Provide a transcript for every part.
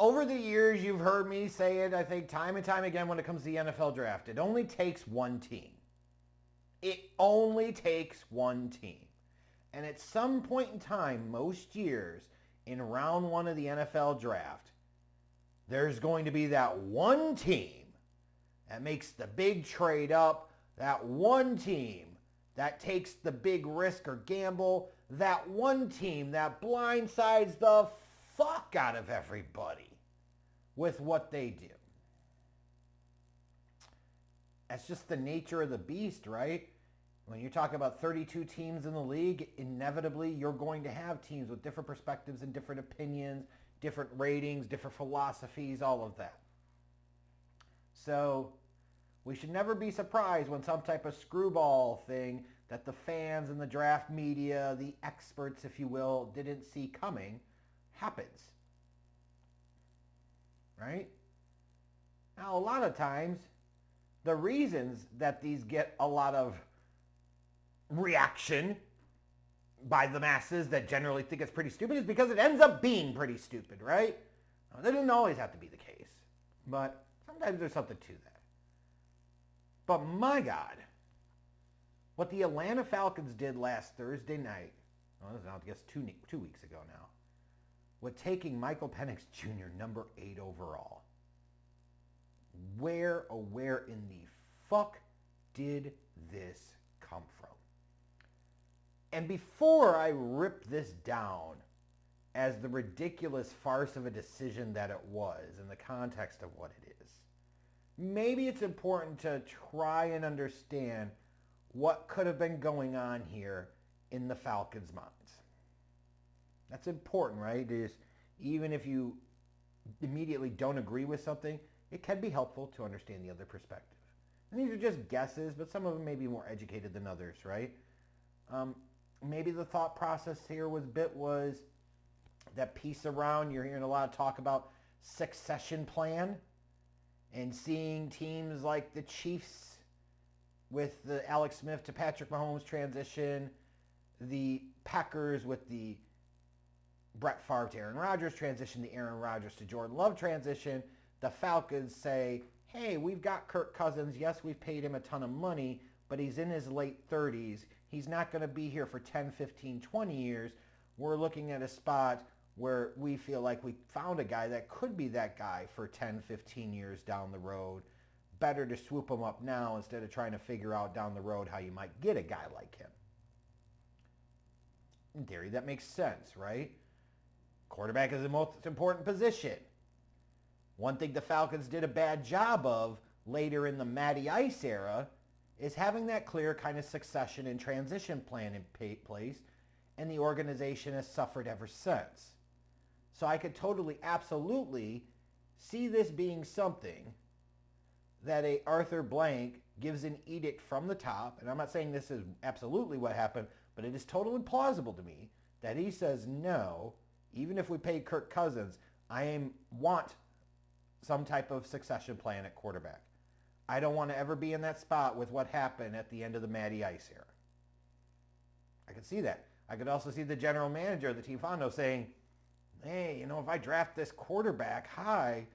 over the years, you've heard me say it, I think, time and time again when it comes to the NFL draft. It only takes one team. It only takes one team. And at some point in time, most years, in round one of the NFL draft, there's going to be that one team that makes the big trade up, that one team that takes the big risk or gamble, that one team that blindsides the fuck out of everybody with what they do. That's just the nature of the beast, right? When you're talking about 32 teams in the league, inevitably you're going to have teams with different perspectives and different opinions, different ratings, different philosophies, all of that. So we should never be surprised when some type of screwball thing that the fans and the draft media, the experts, if you will, didn't see coming, happens. Right? Now, a lot of times, the reasons that these get a lot of reaction by the masses that generally think it's pretty stupid is because it ends up being pretty stupid, right? Now, that didn't always have to be the case, but sometimes there's something to that. But my God, what the Atlanta Falcons did last Thursday night, well, I guess 2 weeks ago now, with taking Michael Penix Jr., number 8 overall. Where in the fuck did this come from? And before I rip this down as the ridiculous farce of a decision that it was in the context of what it is, maybe it's important to try and understand what could have been going on here in the Falcons' minds. That's important, right? Even if you immediately don't agree with something, it can be helpful to understand the other perspective. And these are just guesses, but some of them may be more educated than others, right? Maybe the thought process here was that piece around, you're hearing a lot of talk about succession plan and seeing teams like the Chiefs with the Alex Smith to Patrick Mahomes transition, the Packers with the Brett Favre to Aaron Rodgers transition, the Aaron Rodgers to Jordan Love transition. The Falcons say, hey, we've got Kirk Cousins. Yes, we've paid him a ton of money, but he's in his late 30s. He's not going to be here for 10, 15, 20 years. We're looking at a spot where we feel like we found a guy that could be that guy for 10, 15 years down the road. Better to swoop him up now instead of trying to figure out down the road how you might get a guy like him. In theory, that makes sense, right? Quarterback is the most important position. One thing the Falcons did a bad job of later in the Matty Ice era is having that clear kind of succession and transition plan in place, and the organization has suffered ever since. So I could totally, absolutely see this being something that a Arthur Blank gives an edict from the top, and I'm not saying this is absolutely what happened, but it is totally plausible to me that he says, no, even if we pay Kirk Cousins, I want some type of succession plan at quarterback. I don't want to ever be in that spot with what happened at the end of the Matty Ice era. I could see that. I could also see the general manager of the team, Fondo, saying, hey, if I draft this quarterback high,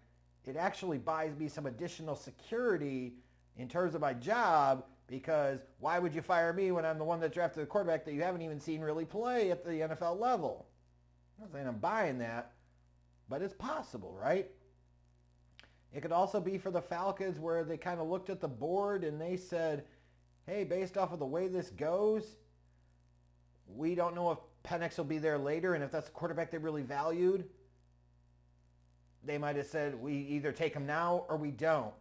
it actually buys me some additional security in terms of my job, because why would you fire me when I'm the one that drafted the quarterback that you haven't even seen really play at the NFL level? I'm not saying I'm buying that, but it's possible, right? It could also be for the Falcons where they kind of looked at the board and they said, hey, based off of the way this goes, we don't know if Penix will be there later, and if that's a quarterback they really valued, they might have said, we either take him now or we don't.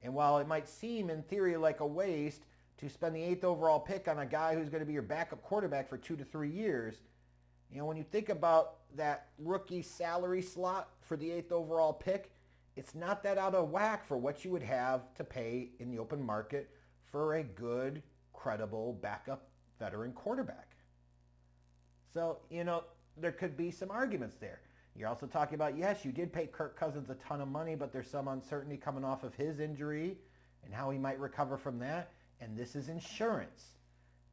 And while it might seem in theory like a waste to spend the 8th overall pick on a guy who's going to be your backup quarterback for 2 to 3 years, when you think about that rookie salary slot for the 8th overall pick, it's not that out of whack for what you would have to pay in the open market for a good, credible backup veteran quarterback. So, there could be some arguments there. You're also talking about, yes, you did pay Kirk Cousins a ton of money, but there's some uncertainty coming off of his injury and how he might recover from that. And this is insurance.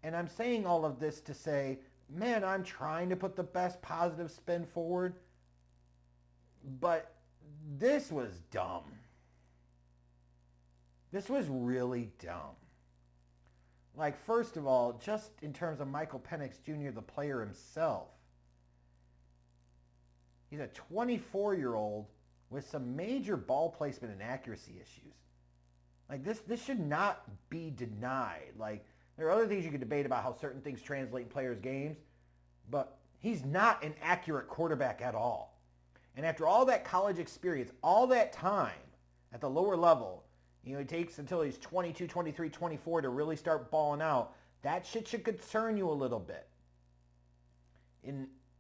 And I'm saying all of this to say, man, I'm trying to put the best positive spin forward, but This was dumb. This was really dumb. Like, first of all, just in terms of Michael Penix Jr., the player himself, he's a 24-year-old with some major ball placement and accuracy issues. Like, this should not be denied. Like, there are other things you could debate about how certain things translate in players' games, but he's not an accurate quarterback at all. And after all that college experience, all that time at the lower level, it takes until he's 22, 23, 24 to really start balling out. That shit should concern you a little bit.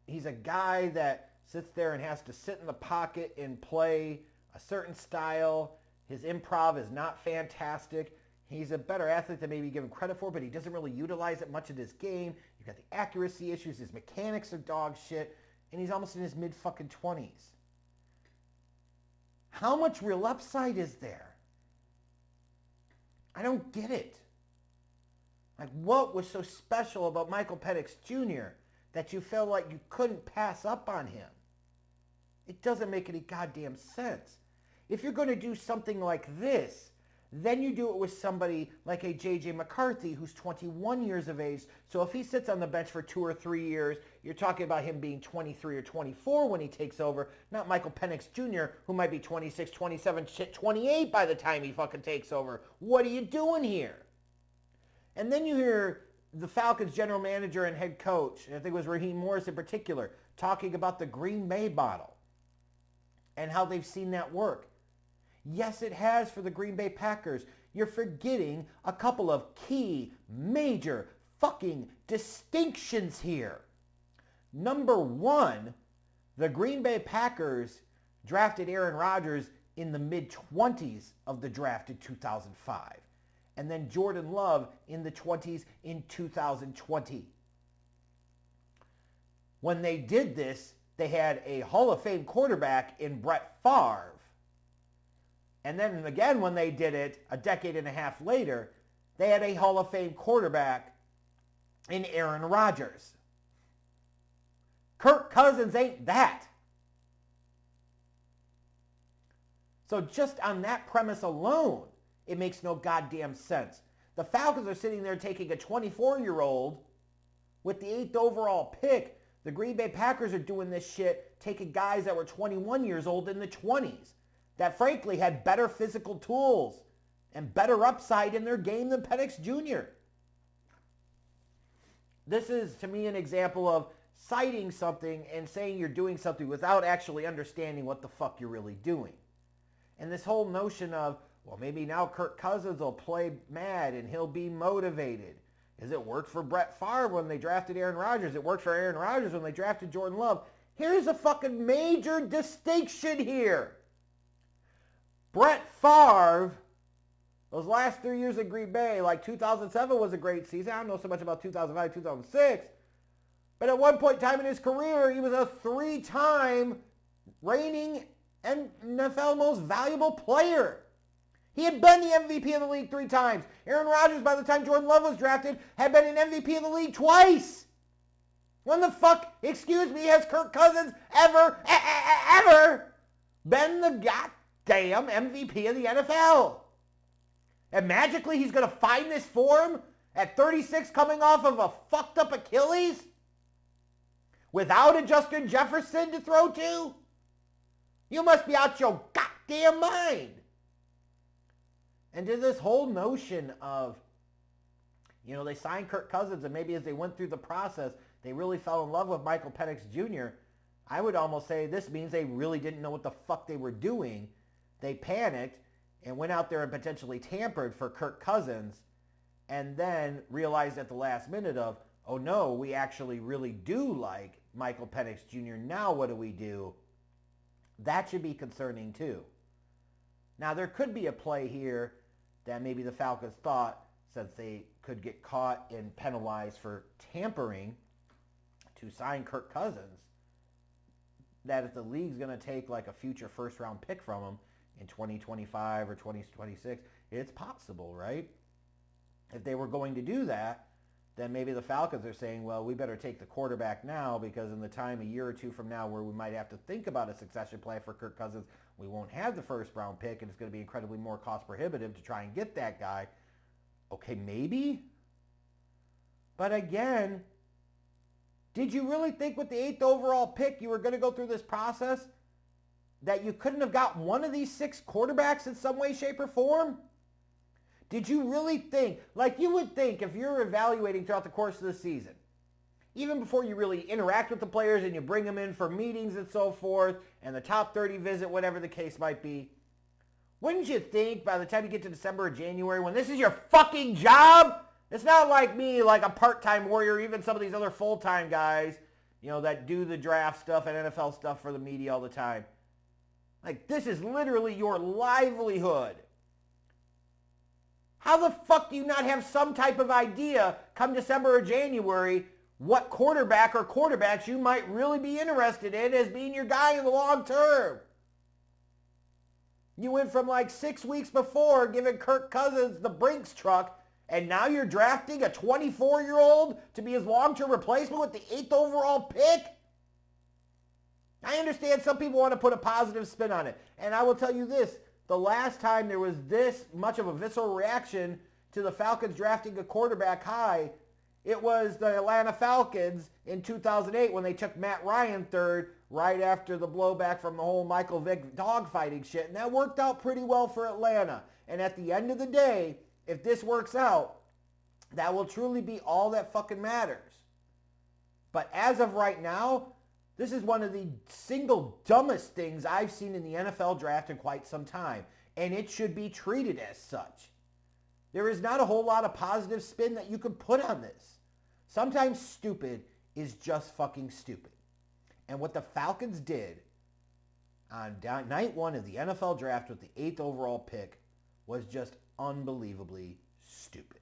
He's a guy that sits there and has to sit in the pocket and play a certain style. His improv is not fantastic. He's a better athlete than maybe you give him credit for, but he doesn't really utilize it much in his game. You've got the accuracy issues. His mechanics are dog shit. And he's almost in his mid-fucking-20s. How much real upside is there? I don't get it. Like, what was so special about Michael Penix Jr. that you felt like you couldn't pass up on him? It doesn't make any goddamn sense. If you're going to do something like this, then you do it with somebody like a J.J. McCarthy who's 21 years of age. So if he sits on the bench for 2 or 3 years, you're talking about him being 23 or 24 when he takes over, not Michael Penix Jr., who might be 26, 27, shit, 28 by the time he fucking takes over. What are you doing here? And then you hear the Falcons general manager and head coach, and I think it was Raheem Morris in particular, talking about the Green Bay model and how they've seen that work. Yes, it has for the Green Bay Packers. You're forgetting a couple of key, major fucking distinctions here. Number one, the Green Bay Packers drafted Aaron Rodgers in the mid-20s of the draft in 2005. And then Jordan Love in the 20s in 2020. When they did this, they had a Hall of Fame quarterback in Brett Favre. And then again, when they did it a decade and a half later, they had a Hall of Fame quarterback in Aaron Rodgers. Kirk Cousins ain't that. So just on that premise alone, it makes no goddamn sense. The Falcons are sitting there taking a 24-year-old with the 8th overall pick. The Green Bay Packers are doing this shit, taking guys that were 21 years old in the 20s. That frankly had better physical tools and better upside in their game than Penix Jr. This is, to me, an example of citing something and saying you're doing something without actually understanding what the fuck you're really doing. And this whole notion of, well, maybe now Kirk Cousins will play mad and he'll be motivated. Because it worked for Brett Favre when they drafted Aaron Rodgers. It worked for Aaron Rodgers when they drafted Jordan Love. Here's a fucking major distinction here. Brett Favre, those last 3 years at Green Bay, like 2007 was a great season. I don't know so much about 2005, 2006. But at one point in time in his career, he was a 3-time reigning NFL most valuable player. He had been the MVP of the league 3 times. Aaron Rodgers, by the time Jordan Love was drafted, had been an MVP of the league twice. When the fuck, excuse me, has Kirk Cousins ever been the goddamn MVP of the NFL? And magically he's going to find this form at 36 coming off of a fucked up Achilles? Without a Justin Jefferson to throw to? You must be out your goddamn mind. And to this whole notion of, they signed Kirk Cousins and maybe as they went through the process, they really fell in love with Michael Penix Jr. I would almost say this means they really didn't know what the fuck they were doing. They panicked and went out there and potentially tampered for Kirk Cousins and then realized at the last minute of, oh no, we actually really do like Michael Penix Jr. Now what do we do? That should be concerning too. Now there could be a play here that maybe the Falcons thought, since they could get caught and penalized for tampering to sign Kirk Cousins, that if the league's going to take like a future first round pick from him in 2025 or 2026, it's possible, right? If they were going to do that, then maybe the Falcons are saying, well, we better take the quarterback now because in the time a year or two from now where we might have to think about a succession plan for Kirk Cousins, we won't have the first round pick and it's going to be incredibly more cost prohibitive to try and get that guy. Okay, maybe. But again, did you really think with the 8th overall pick you were going to go through this process that you couldn't have got one of these 6 quarterbacks in some way, shape, or form? Did you really think, like you would think if you're evaluating throughout the course of the season, even before you really interact with the players and you bring them in for meetings and so forth, and the top 30 visit, whatever the case might be, wouldn't you think by the time you get to December or January, when this is your fucking job, it's not like me, like a part-time warrior, even some of these other full-time guys, that do the draft stuff and NFL stuff for the media all the time. Like, this is literally your livelihood. How the fuck do you not have some type of idea come December or January what quarterback or quarterbacks you might really be interested in as being your guy in the long term? You went from like 6 weeks before giving Kirk Cousins the Brinks truck, and now you're drafting a 24-year-old to be his long-term replacement with the 8th overall pick? I understand some people want to put a positive spin on it. And I will tell you this. The last time there was this much of a visceral reaction to the Falcons drafting a quarterback high, it was the Atlanta Falcons in 2008 when they took Matt Ryan third right after the blowback from the whole Michael Vick dogfighting shit. And that worked out pretty well for Atlanta. And at the end of the day, if this works out, that will truly be all that fucking matters. But as of right now, this is one of the single dumbest things I've seen in the NFL draft in quite some time, and it should be treated as such. There is not a whole lot of positive spin that you can put on this. Sometimes stupid is just fucking stupid. And what the Falcons did on night 1 of the NFL draft with the 8th overall pick was just unbelievably stupid.